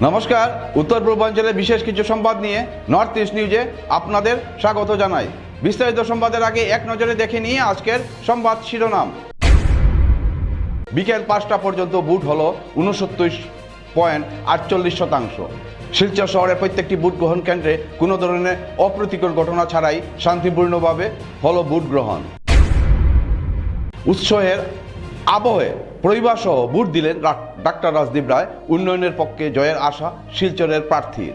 নমস্কার, উত্তর পূর্বাঞ্চলের বিশেষ কিছু সংবাদ নিয়ে নর্থ ইস্ট নিউজে আপনাদের স্বাগত জানাই। বিস্তারিত সংবাদের আগে এক নজরে দেখে নিয়ে আজকের সংবাদ শিরোনাম। বিকেল 5টা পর্যন্ত ভোট হলো 69.48%। শিলচর শহরের প্রত্যেকটি ভোট গ্রহণ কেন্দ্রে কোনো ধরনের অপ্রীতিকর ঘটনা ছাড়াই শান্তিপূর্ণভাবে হলো ভোট গ্রহণ। উৎসবের আবহে পরিবার সহ ভোট দিলেন ডাক্তার রাজদীপ রায়। উন্নয়নের পক্ষে জয়ের আশা শিলচরের প্রার্থীর।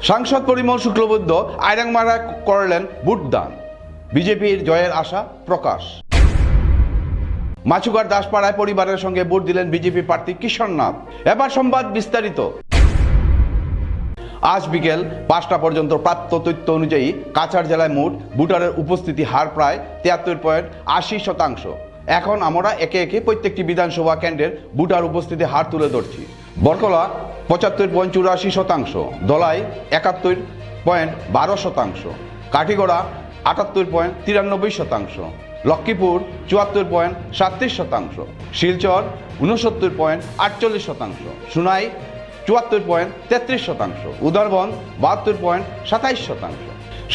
সাংসদ পরিমল শুক্লবৈদ্য আইরাংমারায় করলেন ভোটদান। বিজেপির জয়ের আশা প্রকাশ। মাছুগার দাসপাড়ায় পরিবারের সঙ্গে ভোট দিলেন বিজেপি প্রার্থী কিশোর নাথ। এবার সংবাদ বিস্তারিত। আজ বিকেল 5টা পর্যন্ত প্রাপ্ত তথ্য অনুযায়ী কাছাড় জেলায় মোট ভোটারের উপস্থিতি হার প্রায় 73.80%। এখন আমরা একে একে প্রত্যেকটি বিধানসভা কেন্দ্রের ভোটার উপস্থিতি হার তুলে ধরছি। বরকলা 75.84%, দলাই 71.12%, কাঠিগড়া 78.93%, লক্ষ্মীপুর 74.37%, শিলচর 69.48%, সুনাই 74.33%, উদারবন 72.27%।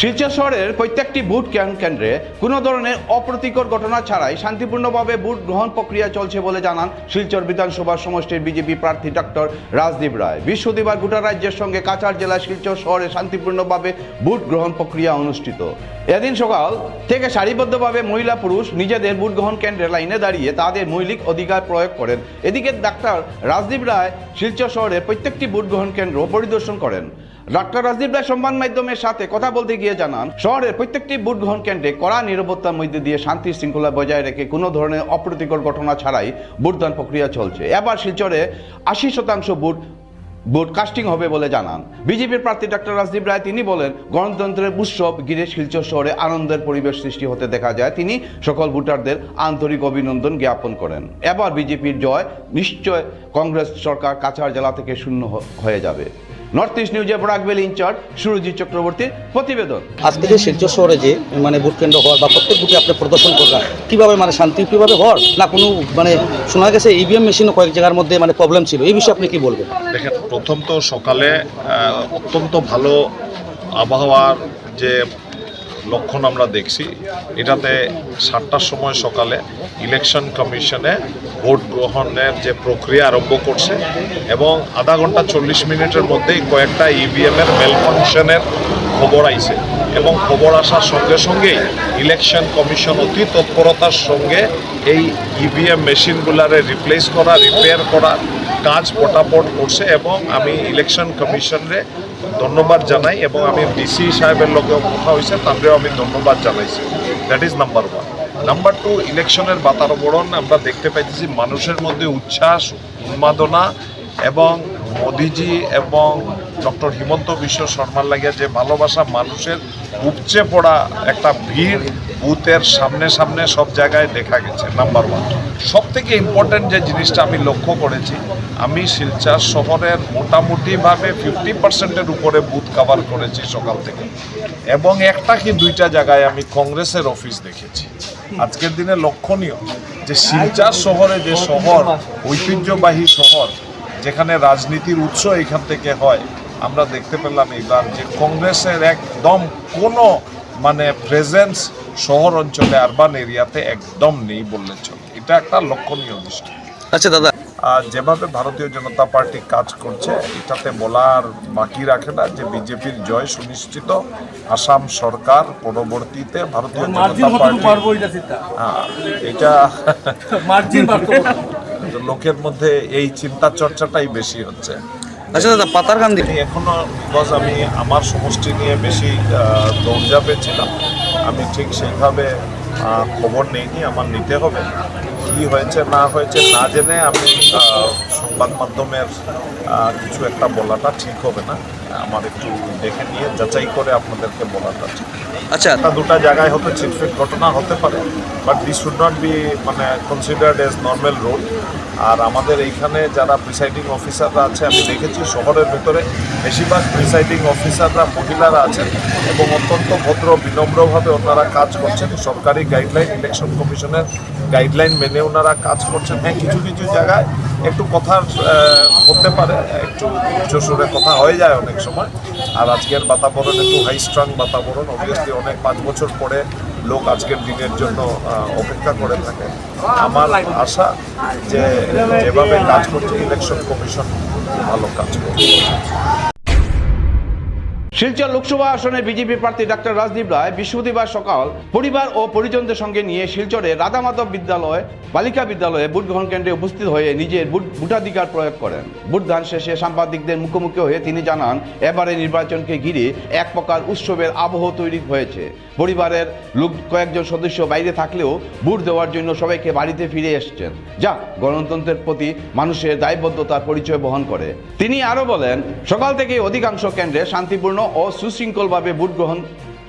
শিলচর শহরের প্রত্যেকটি ভোট কেন্দ্রে কোনো ধরনের অপ্রীতিকর ঘটনা ছাড়াই শান্তিপূর্ণভাবে ভোট গ্রহণ প্রক্রিয়া চলছে বলে জানান শিলচর বিধানসভা সমষ্টির বিজেপি প্রার্থী ডক্টর রাজদীপ রায়। বৃহস্পতিবার গোটা রাজ্যের সঙ্গে কাছাড় জেলা শিলচর শহরে শান্তিপূর্ণভাবে ভোট গ্রহণ প্রক্রিয়া অনুষ্ঠিত। এদিন সকাল থেকে সারিবদ্ধভাবে মহিলা পুরুষ নিজেদের ভোট গ্রহণ কেন্দ্রে লাইনে দাঁড়িয়ে তাদের মৌলিক অধিকার প্রয়োগ করেন। এদিকে ডাক্তার রাজদীপ রায় শিলচর শহরের প্রত্যেকটি ভোট গ্রহণ কেন্দ্র পরিদর্শন করেন। ডাক্তার রাজদীপ রায় সংবাদ মাধ্যমের সাথে কথা বলতে গিয়ে জানান, শহরের প্রত্যেকটি ভোট গ্রহণ কেন্দ্রে কড়া নিরাপত্তার মধ্যে দিয়ে শান্তি শৃঙ্খলা বজায় রেখে কোনো ধরনের অপ্রীতিকর ঘটনা ছাড়াই ভোটদান প্রক্রিয়া চলছে। এবার শিলচরে 80% ভোট কাস্টিং হবে বলে জানান বিজেপির প্রার্থী ডাক্তার রাজদীপ রায়। তিনি বলেন, গণতন্ত্রের উৎসব ঘিরে শিলচর শহরে আনন্দের পরিবেশ সৃষ্টি হতে দেখা যায়। তিনি সকল ভোটারদের আন্তরিক অভিনন্দন জ্ঞাপন করেন। এবার বিজেপির জয় নিশ্চয় কংগ্রেস সরকার কাছাড় জেলা থেকে শূন্য হয়ে যাবে। নর্থ ইস্ট নিউজে বরাকবেল ইনচার্জ সুরজিৎ চক্রবর্তীর প্রতিবেদন। আজকে যে শিলচর শহরে যে ভোট কেন্দ্র হওয়ার বা প্রত্যেক বুথে আপনি প্রদর্শন করা কীভাবে শান্তি কীভাবে হওয়ার না কোনো শোনা গেছে ইভিএম মেশিনও কয়েক জায়গার মধ্যে প্রবলেম ছিল, এই বিষয়ে আপনি কি বলবেন? দেখেন, প্রথম তো সকালে অত্যন্ত ভালো আবহাওয়ার যে লক্ষণ আমরা দেখছি, এটাতে 7টার সময় সকালে ইলেকশন কমিশনে ভোট গ্রহণের যে প্রক্রিয়া আরম্ভ করছে এবং আধা ঘন্টা 40 মিনিটের মধ্যেই কয়েকটা ইভিএমের মেলফাংশনের খবর আইছে এবং খবর আসার সঙ্গে সঙ্গেই ইলেকশন কমিশন অতি তৎপরতার সঙ্গে এই ইভিএম মেশিনগুলারে রিপ্লেস করা, রিপেয়ার করার কাজ পটাপট করছে এবং আমি ইলেকশন কমিশনরে ধন্যবাদ জানাই এবং আমি ডিসি সাহেবের লোকেও কথা হয়েছে, তাদেরও আমি ধন্যবাদ জানাইছি। That is number 1। নাম্বার 2, ইলেকশনের বাতাবরণ আমরা দেখতে পাইতেছি মানুষের মধ্যে উচ্ছ্বাস, উন্মাদনা এবং মোদিজি এবং ডক্টর হিমন্ত বিশ্ব শর্মার লাগিয়া যে ভালোবাসা, মানুষের উপচে পড়া একটা ভিড় বুথের সামনে সামনে সব জায়গায় দেখা গেছে। নাম্বার 1। সব থেকে ইম্পর্টেন্ট যে জিনিসটা আমি লক্ষ্য করেছি, আমি শিলচর শহরের মোটামুটিভাবে 50%-এর উপরে বুথ কভার করেছি সকাল থেকে এবং একটা কি দুইটা জায়গায় আমি কংগ্রেসের অফিস দেখেছি। আজকের দিনে লক্ষণীয় যে শিলচর শহরে যে শহর, ঐতিহ্যবাহী শহর, যেখানে রাজনীতির উৎস এখান থেকে হয়, আমরা দেখতে পেলাম এইবার যে কংগ্রেসের একদম কোনো প্রেজেন্স শহর অঞ্চলে, আরবান এরিয়াতে একদম নেই বললে চলে। এটা একটা লক্ষণীয় দৃষ্টি। আচ্ছা দাদা, যেভাবে ভারতীয় জনতা পার্টি কাজ করছে, এটাতে বলার বাকি রাখে না যে বিজেপির জয় সুনিশ্চিত। আসাম সরকার পরবর্তীতে ভারতীয় জনতা পার্টি এটা লোকের মধ্যে এই চিন্তা চর্চাটাই বেশি হচ্ছে। আচ্ছা দাদা, পাতারকান্দি এখনো বিকজ আমি আমার সমষ্টি নিয়ে বেশি দৌড়ঝাঁপে ছিলাম, আমি ঠিক সেইভাবে খবর নেইনি। আমার নিতে হবে, কি হয়েছে না হয়েছে না জেনে আমি সংবাদ মাধ্যমের কিছু একটা বলাটা ঠিক হবে না। আমার একটু দেখে নিয়ে যাচাই করে আপনাদেরকে বলাটা ঠিক। আচ্ছা, একটা দুটা জায়গায় হয়তো চিটফিট ঘটনা হতে পারে, but this should not be considered as normal road. আর আমাদের এইখানে যারা প্রিসাইডিং অফিসাররা আছে আমি দেখেছি শহরের ভেতরে বেশিরভাগ প্রিসাইডিং অফিসাররা মহিলারা আছেন এবং অত্যন্ত ভদ্র বিনম্রভাবে ওনারা কাজ করছেন। সরকারি গাইডলাইন, ইলেকশন কমিশনের গাইডলাইন মেনে ওনারা কাজ করছেন। হ্যাঁ, কিছু কিছু জায়গায় একটু কথার হতে পারে, একটু উচ্চস্বরে কথা হয়ে যায় অনেক সময়। আর আজকের বাতাবরণ একটু হাই স্ট্রং বাতাবরণ, অবভিয়াসলি অনেক 5 বছর পরে লোক আজকের দিনের জন্য অপেক্ষা করে থাকে। আমার আশা যে যেভাবে কাজ করছে ইলেকশন কমিশন ভালো কাজ করবে। শিলচর লোকসভা আসনের বিজেপি প্রার্থী ডাক্তার রাজদীপ রায় বৃহস্পতিবার সকাল পরিবার ও পরিজনদের সঙ্গে নিয়ে শিলচরে রাধামাধব বিদ্যালয় বালিকা বিদ্যালয়ে ভোট গ্রহণ কেন্দ্রে উপস্থিত হয়ে নিজের ভোটাধিকার প্রয়োগ করেন। ভোটদান শেষে সাংবাদিকদের মুখোমুখি হয়ে তিনি জানান, এবারে নির্বাচনকে ঘিরে এক প্রকার উৎসবের আবহ তৈরি হয়েছে। পরিবারের লোক কয়েকজন সদস্য বাইরে থাকলেও ভোট দেওয়ার জন্য সবাইকে বাড়িতে ফিরে এসেছেন, যা গণতন্ত্রের প্রতি মানুষের দায়বদ্ধতার পরিচয় বহন করে। তিনি আরও বলেন, সকাল থেকে অধিকাংশ কেন্দ্রে শান্তিপূর্ণ ও সুশৃঙ্খলভাবে ভোট গ্রহণ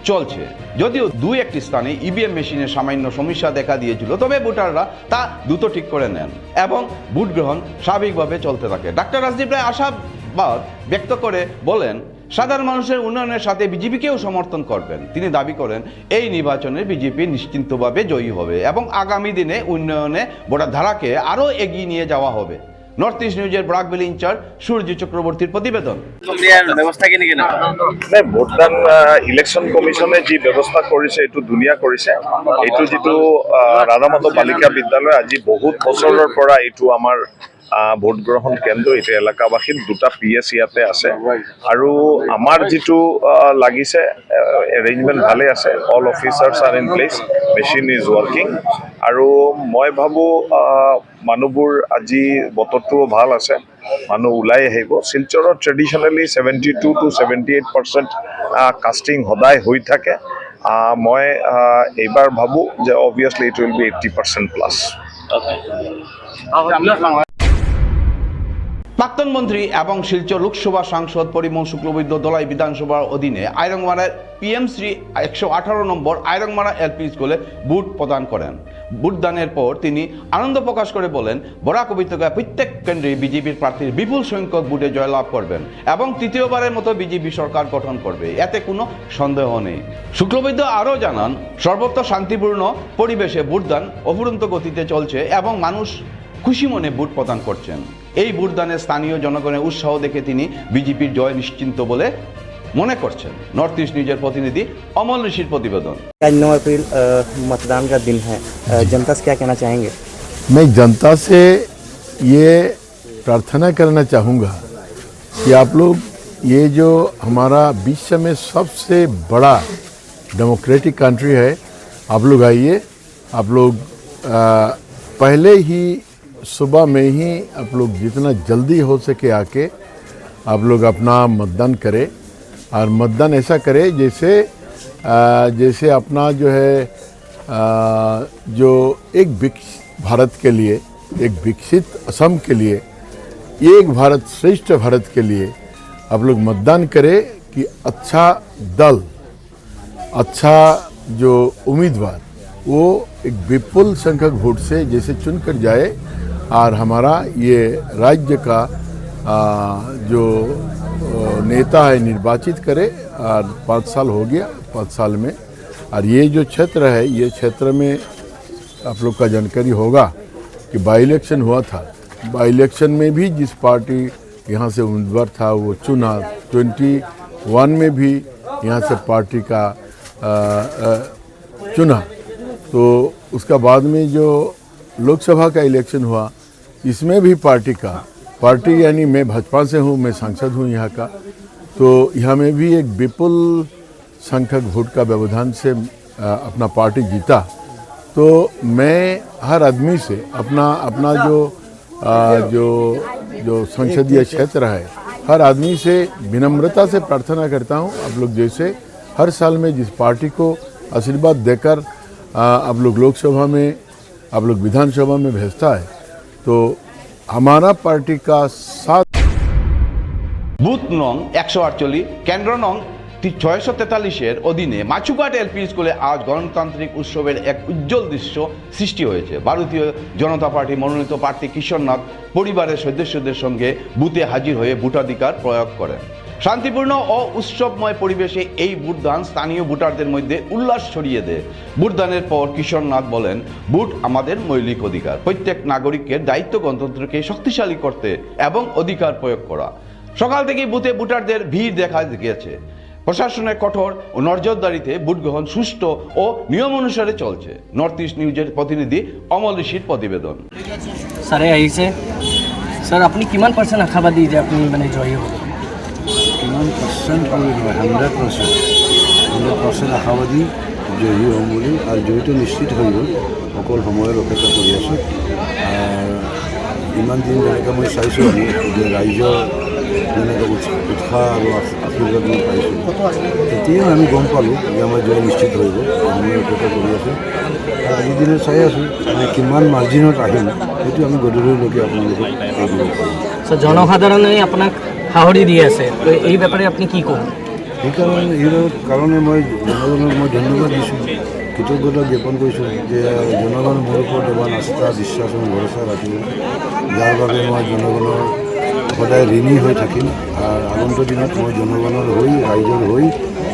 চলছে। যদিও দুই একটি স্থানে ইভিএম মেশিনের সামান্য সমস্যা দেখা দিয়েছিল, তবে ভোটাররা তা দ্রুত ঠিক করে নেন এবং ভোট গ্রহণ স্বাভাবিকভাবে চলতে থাকে। ডাক্তার রাজদীপ রায় আশাবাদ ব্যক্ত করে বলেন, সাধারণ মানুষের উন্নয়নের সাথে বিজেপিকেও সমর্থন করবেন। তিনি দাবি করেন, এই নির্বাচনে বিজেপি নিশ্চিন্তভাবে জয়ী হবে এবং আগামী দিনে উন্নয়নে ভোটার ধারাকে আরও এগিয়ে নিয়ে যাওয়া হবে। নর্থ ইস্ট নিউজের ব্রাকবেল ইনচার্জ সূর্য চক্রবর্তীর প্রতিবেদন। ভোটদান ইলেকশন কমিশনে যি ব্যৱস্থা কৰিছে এইটো ধুনীয়া কৰিছে। এইটো যিটো ৰাধামাধৱ বালিকা বিদ্যালয় আজি বহুত বছৰৰ পৰা এইটো আমাৰ ভোট গ্ৰহণ কেন্দ্ৰ, এইটো এলেকাবাসীৰ 2টা PS ইয়াতে আছে আৰু আমাৰ যিটো লাগিছে এৰেঞ্জমেণ্ট ভালে আছে। All officers are in place, machine is working আৰু মই ভাবোঁ মানুহবোৰ আজি বতৰটোও ভাল আছে, মানুহ ওলাই আহিব। শিলচৰত ট্ৰেডিশ্যনেলি 72 to 78% কাষ্টিং সদায় হৈ থাকে। মই এইবাৰ ভাবোঁ যে obviously it will be 80% plus. প্রাক্তন মন্ত্রী এবং শিলচর লোকসভা সাংসদ পরিমল শুক্লবৈদ্য দলাই বিধানসভার অধীনে আইরংমারার PMশ্রী 118 নম্বর আইরংমারা LP স্কুলে ভোট প্রদান করেন। ভোটদানের পর তিনি আনন্দ প্রকাশ করে বলেন, বরাক উপত্যকায় প্রত্যেক কেন্দ্রে বিজেপির প্রার্থীর বিপুল সংখ্যক ভোটে জয়লাভ করবেন এবং তৃতীয়বারের মতো বিজেপি সরকার গঠন করবে, এতে কোনো সন্দেহ নেই। শুক্লবৈদ্য আরও জানান, সর্বত্র শান্তিপূর্ণ পরিবেশে ভোটদান অফুরন্ত গতিতে চলছে এবং মানুষ খুশি মনে ভোট প্রদান করছেন। এই ভোটদানে স্থানীয় জনগণের উৎসাহ দেখে তিনি বিজেপির জয় নিশ্চিন্ত বলে মনে করছেন। নর্থ ইস্ট নিউজের প্রতিনিধি অমল ঋষির প্রতিবেদন। आज 9 अप्रैल मतदान का दिन है, जनता से क्या कहना चाहेंगे? मैं जनता से ये प्रार्थना करना चाहूँगा कि आप लोग ये जो हमारा विश्व में सबसे बड़ा डेमोक्रेटिक कंट्री है, आप लोग आइए। आप लोग पहले ही सुबह में ही आप लोग जितना जल्दी हो सके आके आप लोग अपना मतदान करें और मतदान ऐसा करें जैसे अपना जो है जो एक विकसित भारत के लिए, एक विकसित असम के लिए, एक भारत श्रेष्ठ भारत के लिए आप लोग मतदान करें कि अच्छा दल, अच्छा जो उम्मीदवार वो एक विपुल संख्यक वोट से जैसे चुनकर जाए और हमारा ये राज्य का जो नेता है निर्वाचित करे। और 5 साल हो गया, 5 साल में, और ये जो क्षेत्र है, ये क्षेत्र में आप लोग का जानकारी होगा कि बाई इलेक्शन हुआ था। बाई इलेक्शन में भी जिस पार्टी यहाँ से उम्मीदवार था वो चुना, 21 में भी यहाँ से पार्टी का चुना। तो उसका बाद में जो लोकसभा का इलेक्शन हुआ, इसमें भी पार्टी यानी मैं भाजपा से हूँ, मैं सांसद हूँ यहाँ का, तो यहाँ में भी एक विपुल संख्यक वोट का व्यवधान से अपना पार्टी जीता। तो मैं हर आदमी से अपना जो संसदीय क्षेत्र है, हर आदमी से विनम्रता से प्रार्थना करता हूँ, आप लोग जैसे हर साल में जिस पार्टी को आशीर्वाद देकर आप लोग लोकसभा में, आप लोग विधानसभा में भेजता है, तो हमारा पार्टी का साथ। বুথ নং 148, কেন্দ্র নং 643-এর অধীনে মাছুঘাট এলপি স্কুলে আজ গণতান্ত্রিক উৎসবের এক উজ্জ্বল দৃশ্য সৃষ্টি হয়েছে। ভারতীয় জনতা পার্টি মনোনীত প্রার্থী কিশোরনাথ পরিবারের সদস্যদের সঙ্গে বুথে হাজির হয়ে ভোটাধিকার প্রয়োগ করেন। শান্তিপূর্ণ ও উৎসবময় পরিবেশে এই ভোটদান স্থানীয় ভোটারদের মধ্যে উল্লাস ছড়িয়ে দেয়। ভোটদানের পর কিশোরনাথ বলেন, ভোট আমাদের মৌলিক অধিকার। প্রত্যেক নাগরিকের দায়িত্ব গণতন্ত্রকে শক্তিশালী করতে এবং অধিকার প্রয়োগ করা। সকাল থেকে বুথে ভোটারদের ভিড় দেখা গেছে। প্রশাসনের কঠোর ও নজরদারিতে ভোট গ্রহণ সুষ্ঠু ও নিয়ম অনুসারে চলছে। নর্থ ইস্ট নিউজের প্রতিনিধি অমল ঋষির প্রতিবেদন। সারে আহিছে স্যার, আপনি কিমান পাৰ্চেণ্ট আশাবাদী যে আপুনি মানে জয়ী হ'ব? কিমান পাৰ্চেণ্ট বুলি নহয়, 100% আশাবাদী জয়ী হ'ম বুলি, আৰু জয়ীটো নিশ্চিত হৈ গ'ল। অকল সময়ৰ অপেক্ষা কৰি আছোঁ। ইমান দিন যেনেকৈ মই চাইছোঁ আমি যে ৰাইজৰ যেনেকৈ উৎসাহ আৰু আশীৰ্বাদ মই পাইছোঁ, তেতিয়াই আমি গম পালোঁ যে আমাৰ জয় নিশ্চিত হৈ গ'ল। আমি অপেক্ষা কৰি আছোঁ। আজিৰ দিনত চাই আছোঁ মানে কিমান মাৰ্জিনত আহিম, সেইটো আমি গধূলিলৈকে আপোনালোকক কৈ দিব পাৰিম। জনসাধাৰণে আপোনাক সাহৰি দি আছে, তো এই ব্যাপারে আপনি কি ক'ব? সেইকাৰণে এই কাৰণে মই জনগণক মই ধন্যবাদ দিছোঁ, কৃতজ্ঞতা জ্ঞাপন কৰিছোঁ যে জনগণ মোৰ ওপৰত ইমান আস্থা বিশ্বাস আৰু ভৰসা ৰাখিব, যাৰ বাবে মই জনগণৰ সদায় ঋণী হৈ থাকিম। আৰু আগন্তুক দিনত মই জনগণৰ হৈ ৰাইজৰ হৈ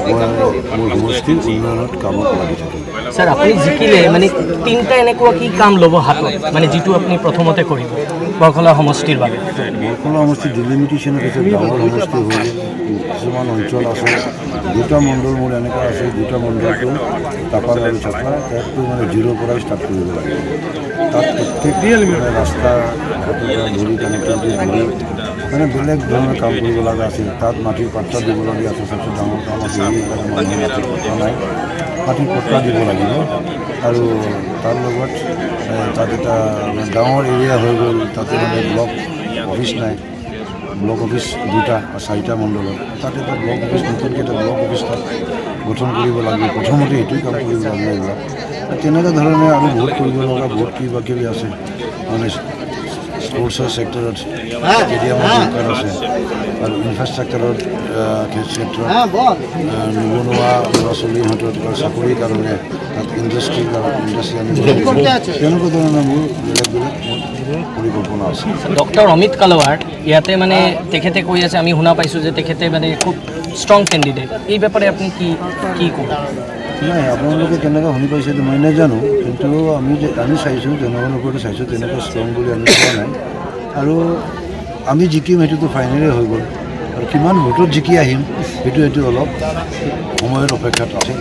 মই মোৰ সমষ্টিৰ উন্নয়নত কামত লাগি থাকিম। স্যার, আপনি জিকিলে মানে তিনিটা এনেকুৱা কি কাম ল'ব হাতত, মানে যিটো আপুনি প্ৰথমতে কৰিব বৰখলা সমষ্টিৰ বাবে? বৰখলা সমষ্টি ডিলিমিটেশ্যন হৈছে ডাঙৰ সমষ্টি হৈ কিছুমান অঞ্চল আছে, দুটা মণ্ডল মোৰ এনেকুৱা আছে, দুটা মণ্ডলটো টাপাল আৰু চাপা, তাতটো মানে জিৰ'ৰ পৰাই ষ্টাৰ্ট কৰিব লাগে। তাত প্ৰত্যেক ৰাস্তা ধৰি কানেক্টিভিটি ধৰি মানে বেলেগ ধৰণৰ কাম কৰিব লগা আছিল। তাত মাটিৰ পাত্তা দিবলগীয়া আছে, চবচে ডাঙৰ কাম আছে। সেইকাৰণে মানুহে মাটিৰ পত্তা নাই, মাটিৰ পত্তা দিব লাগিব। আৰু তাৰ লগত তাত এটা ডাঙৰ এৰিয়া হৈ গ'ল, তাতে মানে ব্লক অফিচ নাই। ব্লক অফিচ দুটা আৰু 4টা মণ্ডলত, তাত এটা ব্লক অফিচ, নতুনকৈ এটা ব্লক অফিচ তাত গঠন কৰিব লাগিব। প্ৰথমতে এইটোৱে কাম কৰিব লাগিব এইবিলাক। তেনেকুৱা ধৰণে আৰু ভোট কৰিব লগা বহুত কিবা কিবি আছে, মানে স্পৰ্টছৰ ছেক্টৰত ষ্টেডিয়ামৰ দৰকাৰ আছে, আৰু ইনফ্ৰাষ্ট্ৰাকচাৰৰ ক্ষেত্ৰত নিবনুৱা ল'ৰা ছোৱালীহঁতৰ চাকৰিৰ কাৰণে তাত ইণ্ডাষ্ট্ৰি আনিব লাগিব। তেনেকুৱা ধৰণৰ মোৰ বেলেগ বেলেগ পৰিকল্পনা আছে। ডক্টৰ অমিত কালৱাৰ ইয়াতে মানে তেখেতে কৈ আছে, আমি শুনা পাইছোঁ যে তেখেতে মানে খুব ষ্ট্ৰং কেণ্ডিডেট। এই ব্যাপারে আপনি কি ক'ব? নাই, আপোনালোকে কেনেকৈ শুনি পাইছে মই নাজানো, কিন্তু আমি চাইছোঁ, জনগণৰ ওপৰতো চাইছোঁ, তেনেকুৱা ষ্ট্ৰং বুলি আমি পোৱা নাই। আৰু আমি জিকিম সেইটোতো ফাইনেলে হৈ গ'ল, আৰু কিমান ভোটত জিকি আহিম সেইটো অলপ সময়ৰ অপেক্ষাত আছে।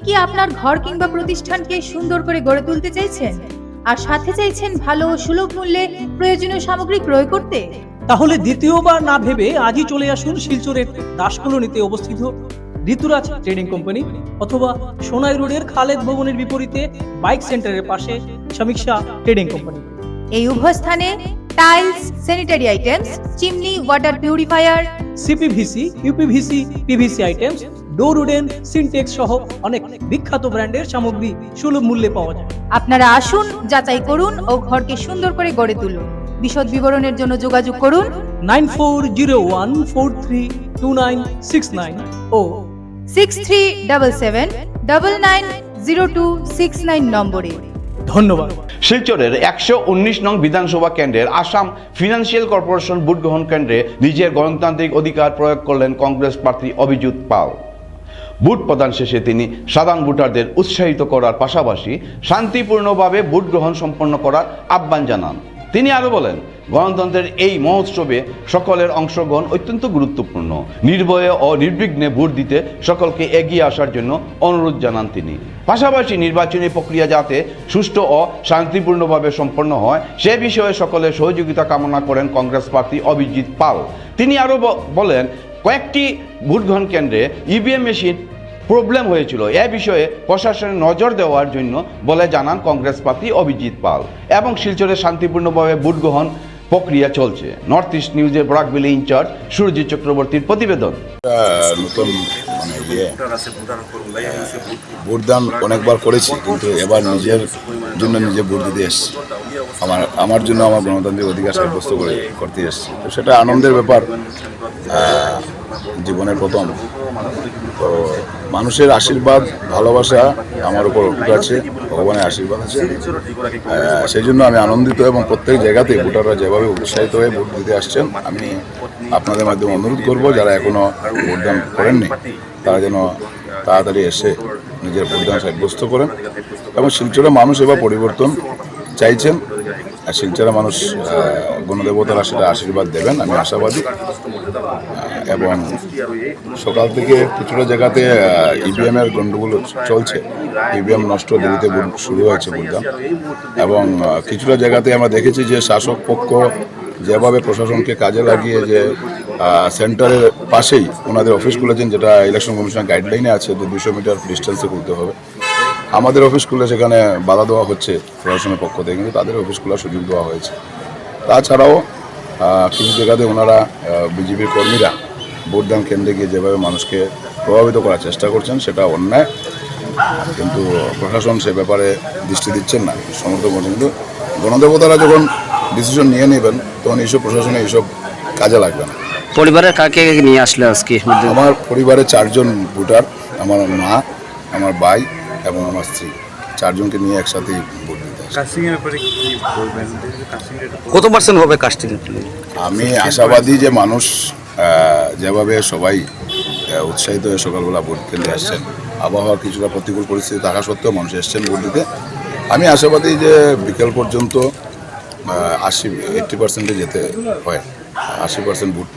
কি আপনার ঘর কিংবা প্রতিষ্ঠানকে সুন্দর করে গড়ে তুলতে চাইছেন আর সাথে চাইছেন ভালো ও সুলভ মূল্যে প্রয়োজনীয় সামগ্রী ক্রয় করতে? তাহলে দ্বিতীয়বার না ভেবে আজই চলে আসুন শিলচরের দাসকলোনিতে অবস্থিত ঋতুরাজ ট্রেডিং কোম্পানি অথবা সোনাই রোডের খালেদ ভবনের বিপরীতে বাইক সেন্টারের পাশে সমীক্ষা ট্রেডিং কোম্পানি। এই উভয় স্থানে tiles, sanitary items, chimney, water purifier, CPVC, uPVC, PVC items, ডোর উডেন, সিনটেক্স সহ অনেক বিখ্যাত ব্র্যান্ডের সামগ্রী সুলভ মূল্যে পাওয়া যায়। আপনারা আসুন, যাচাই করুন ও ঘরকে সুন্দর করে গড়ে তুলুন। বিশদ বিবরণের জন্য যোগাযোগ করুন 9401432969 ও 6377990269 নম্বরে। ধন্যবাদ। শিলচরের 119 নং বিধানসভা কেন্দ্রের আসাম ফিনান্সিয়াল কর্পোরেশন ভোট গ্রহণ কেন্দ্রে নিজের গণতান্ত্রিক অধিকার প্রয়োগ করলেন কংগ্রেস প্রার্থী অভিজিৎ পাল। ভোট প্রদান শেষে তিনি সাধারণ ভোটারদের উৎসাহিত করার পাশাপাশি শান্তিপূর্ণভাবে ভোট গ্রহণ সম্পন্ন করার আহ্বান জানান। তিনি আরো বলেন, গণতন্ত্রের এই মহোৎসবে সকলের অংশগ্রহণ অত্যন্ত গুরুত্বপূর্ণ। নির্ভয়ে ও নির্বিঘ্নে ভোট দিতে সকলকে এগিয়ে আসার জন্য অনুরোধ জানান তিনি। পাশাপাশি নির্বাচনী প্রক্রিয়া যাতে সুষ্ঠু ও শান্তিপূর্ণভাবে সম্পন্ন হয় সে বিষয়ে সকলের সহযোগিতা কামনা করেন কংগ্রেস প্রার্থী অভিজিৎ পাল। তিনি আরো বলেন, কয়েকটি ভোট গ্রহণ কেন্দ্রে ইভিএম মেশিন প্রবলেম হয়েছিল, এ বিষয়ে প্রশাসনের নজর দেওয়ার জন্য বলে জানান কংগ্রেস প্রার্থী অভিজিৎ পাল। এবং শিলচরে শান্তিপূর্ণভাবে ভোট গ্রহণ প্রক্রিয়া চলছে। নর্থ ইস্ট নিউজের ব্রাকবেলি ইনচার্জ সুরজিৎ চক্রবর্তীর প্রতিবেদন। নতুন মানে ভোটদান অনেকবার করেছি, কিন্তু এবার নিজের জন্য নিজে ভোট দিতে এসেছি। আমার জন্য আমার গণতান্ত্রিক অধিকার সাব্যস্ত করতে এসেছি। তো সেটা আনন্দের ব্যাপার, জীবনের প্রথম। তো মানুষের আশীর্বাদ ভালোবাসা আমার উপর অটুট আছে, ভগবানের আশীর্বাদ আছে, সেই জন্য আমি আনন্দিত। এবং প্রত্যেক জায়গাতে ভোটাররা যেভাবে উৎসাহিত হয়ে ভোট দিতে আসছেন, আমি আপনাদের মাধ্যমে অনুরোধ করব যারা এখনও ভোটদান করেননি তারা যেন তাড়াতাড়ি এসে নিজের ভোটদান সাব্যস্ত করেন। এবং শিলচরের মানুষ এবার পরিবর্তন চাইছেন, আর শিলচরের মানুষ গণদেবতারা সেটা আশীর্বাদ দেবেন, আমি আশাবাদী। এবং সকাল থেকে কিছুটা জায়গাতে ইভিএমের গণ্ডগোল চলছে, ইভিএম নষ্ট, দেরিতে শুরু হয়েছে ভোটদান। এবং কিছুটা জায়গাতে আমরা দেখেছি যে শাসক পক্ষ যেভাবে প্রশাসনকে কাজে লাগিয়ে যে সেন্টারের পাশেই ওনাদের অফিস খুলেছেন, যেটা ইলেকশন কমিশনের গাইডলাইনে আছে যে 200 মিটার ডিস্টেন্সে খুলতে হবে। আমাদের অফিস খুলে সেখানে বাধা দেওয়া হচ্ছে প্রশাসনের পক্ষ থেকে, কিন্তু তাদের অফিস খোলার সুযোগ দেওয়া হয়েছে। তাছাড়াও কিছু জায়গাতে ওনারা বিজেপির কর্মীরা ভোটদান কেন্দ্রে গিয়ে যেভাবে মানুষকে প্রভাবিত করার চেষ্টা করছেন, সেটা অন্যায়। কিন্তু প্রশাসন সে ব্যাপারে দৃষ্টি দিচ্ছেন না, সমর্থন করছেন। কিন্তু গণদেবতারা যখন ডিসিশন নিয়ে নেবেন তখন এইসব প্রশাসনে এইসব কাজে লাগবে না। পরিবারের কাকে নিয়ে আসলে আজকে? আমার পরিবারে 4 জন ভোটার, আমার মা, আমার ভাই এবং আমার স্ত্রী, 4 জনকে নিয়ে একসাথেই ভোট দিতে আসি। কত পার্সেন্ট হবে কাস্টিং? আমি আশাবাদী যে মানুষ যেভাবে সবাই উৎসাহিত হয়ে সকালবেলা ভোট কেন্দ্রে আসছেন, আবহাওয়ার কিছুটা প্রতিকূল পরিস্থিতি থাকা সত্ত্বেও মানুষ এসছেন ভোট দিতে। আমি আশাবাদী যে বিকেল পর্যন্ত 80% যেতে হয়, 80% ভোট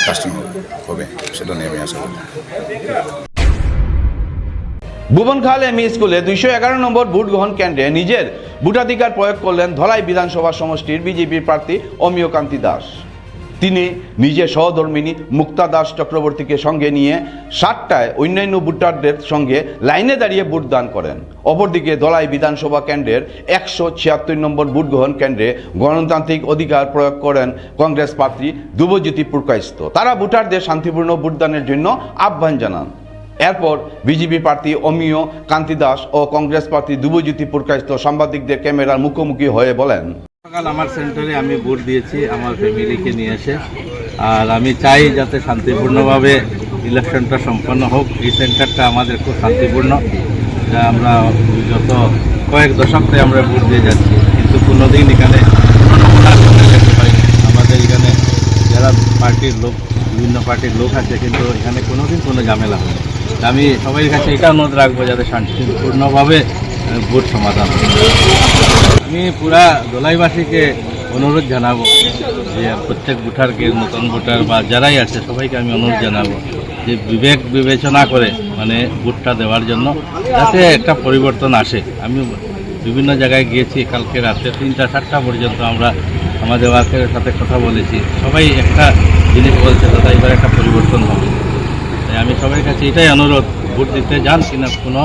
কাস্টিং হবে, সেটা নিয়ে আমি আশাবাদী। ভুবনখাল এমই স্কুলে 211 নম্বর ভোট গ্রহণ কেন্দ্রে নিজের ভোটাধিকার প্রয়োগ করলেন ধলাই বিধানসভা সমষ্টির বিজেপির প্রার্থী অমিয় কান্তি দাস। তিনি নিজের সহধর্মিনী মুক্তা দাস চক্রবর্তীকে সঙ্গে নিয়ে 7টায় অন্যান্য ভোটারদের সঙ্গে লাইনে দাঁড়িয়ে ভোট দান করেন। অপরদিকে ধলাই বিধানসভা কেন্দ্রের 176 নম্বর ভোট গ্রহণ কেন্দ্রে গণতান্ত্রিক অধিকার প্রয়োগ করেন কংগ্রেস প্রার্থী ধ্রুবজ্যোতি পুরকাইস্ত। তারা ভোটারদের শান্তিপূর্ণ ভোটদানের জন্য আহ্বান জানান। এরপর বিজেপি প্রার্থী অমিয় কান্তি দাস ও কংগ্রেস প্রার্থী ধ্রুবজ্যোতি পুরকাইস্ত সাংবাদিকদের ক্যামেরার মুখোমুখি হয়ে বলেন, সকাল আমার সেন্টারে আমি ভোট দিয়েছি আমার ফ্যামিলিকে নিয়ে এসে, আর আমি চাই যাতে শান্তিপূর্ণভাবে ইলেকশনটা সম্পন্ন হোক। এই সেন্টারটা আমাদের খুব শান্তিপূর্ণ, যা আমরা গত কয়েক দশক থেকে আমরা ভোট দিয়ে যাচ্ছি, কিন্তু কোনোদিন এখানে আমাদের এখানে যারা পার্টির লোক, বিভিন্ন পার্টির লোক আছে, কিন্তু এখানে কোনোদিন কোনো ঝামেলা হয়। আমি সবাই কাছে এটা অনুরোধ রাখবো যাতে শান্তিপূর্ণভাবে ভোট সমাধান হয়। আমি পুরা দলাইবাসীকে অনুরোধ জানাবো যে প্রত্যেক ভোটারকে, নতুন ভোটার বা যারাই আছে সবাইকে আমি অনুরোধ জানাবো যে বিবেক বিবেচনা করে মানে ভোটটা দেওয়ার জন্য, যাতে একটা পরিবর্তন আসে। আমি বিভিন্ন জায়গায় গিয়েছি, কালকে রাতে 3টা 4টা পর্যন্ত আমরা আমাদের ওয়ার্কের সাথে কথা বলেছি, সবাই একটা জিনিস বলছে দাদা এবার একটা পরিবর্তন হবে। তাই আমি সবার কাছে এটাই অনুরোধ, ভোট দিতে যান কিনা কোনো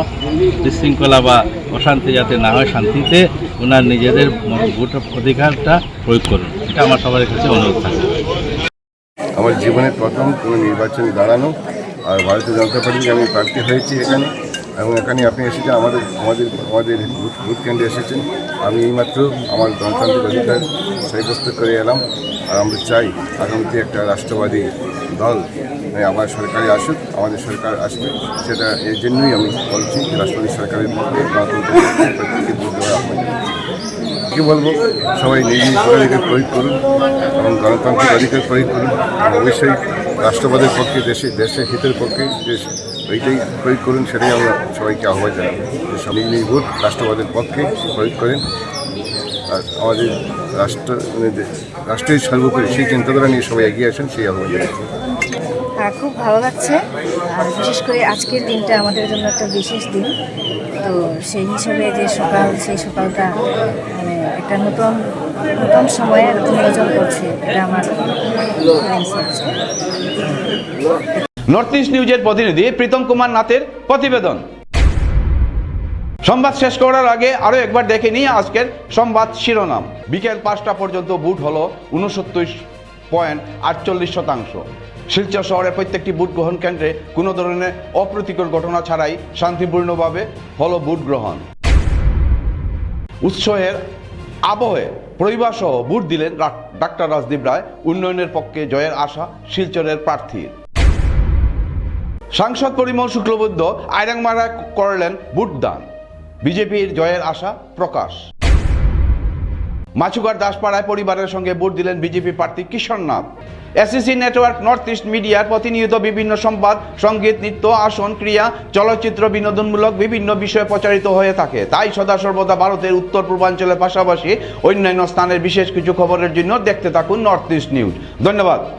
বিশৃঙ্খলা বা অশান্তি যাতে না হয়, শান্তিতে ওনার নিজেদের ভোট অধিকারটা প্রয়োগ করুন, এটা আমার সবার কাছে অনুরোধ থাকে। আমার জীবনের প্রথম কোনো নির্বাচনে দাঁড়ানো, আর ভারতীয় জনতা পার্টিকে আমি প্রার্থী হয়েছি এখানে, এবং এখানে আপনি এসেছেন আমাদের ভোট কেন্দ্রে এসেছেন। আমি এইমাত্র আমার গণতান্ত্রিক অধিকার সাব্যস্ত করে এলাম, আর আমরা চাই আগামীতে একটা রাষ্ট্রবাদী দল আমার সরকারে আসুক, আমাদের সরকার আসবে, সেটা এর জন্যই আমি বলছি যে রাষ্ট্রবাদী সরকারের মধ্যে গণতন্ত্রের ভোট দেওয়া হয়। কী বলবো, সবাই নিজ নিজ ভোটাধিকার প্রয়োগ করুন এবং গণতান্ত্রিক অধিকার প্রয়োগ করুন, অবশ্যই রাষ্ট্রবাদের পক্ষে, দেশের হিতের পক্ষে এইটাই প্রয়োগ করুন, সেটাই আমরা সবাইকে আহ্বান জানাবো যে সব নিজ নিজ ভোট রাষ্ট্রবাদের পক্ষে প্রয়োগ করেন। আর আমাদের রাষ্ট্রের সর্বোপরি সেই চিন্তাধারা নিয়ে সবাই এগিয়ে আসেন, সেই আহ্বান জানাবো। খুব ভালো লাগছে, আর বিশেষ করে আজকের দিনটা আমাদের জন্য একটা বিশেষ দিন। তো সেই হিসাবে যে সেই সকালটা মানে একটা নতুন সময়ে নতুন আয়োজন করছে, এটা আমার ফিলিংস হচ্ছে। নর্থ ইস্ট নিউজের প্রতিনিধি প্রীতম কুমার নাথের প্রতিবেদন। সংবাদ শেষ করার আগে আরো একবার দেখে নিয়ে আজকের সংবাদ শিরোনাম। বিকেল 5টা পর্যন্ত ভোট হলো 69.48%। শিলচর শহরের প্রত্যেকটি ভোট গ্রহণ কেন্দ্রে কোনো ধরনের অপ্রীতিকর ঘটনা ছাড়াই শান্তিপূর্ণভাবে হলো ভোট গ্রহণ। উৎসবের আবহে পরিবার সহ ভোট দিলেন ডাক্তার রাজদীপ রায়। উন্নয়নের পক্ষে জয়ের আশা শিলচরের প্রার্থীর। সাংসদ পরিমল শুক্লবৈদ্য আইরাংমারায় করলেন ভোটদান। বিজেপির জয়ের আশা প্রকাশ। মাছুগার দাসপাড়ায় পরিবারের সঙ্গে ভোট দিলেন বিজেপি প্রার্থী Kishore Nath. ACC network North East মিডিয়ার প্রতিনিয়ত বিভিন্ন সংবাদ, সঙ্গীত, নৃত্য, আসন, ক্রিয়া, চলচ্চিত্র, বিনোদনমূলক বিভিন্ন বিষয় প্রচারিত হয়ে থাকে। তাই সদা সর্বদা ভারতের উত্তর পূর্বাঞ্চলের পাশাপাশি অন্যান্য স্থানের বিশেষ কিছু খবরের জন্য দেখতে থাকুন নর্থ ইস্ট নিউজ। ধন্যবাদ।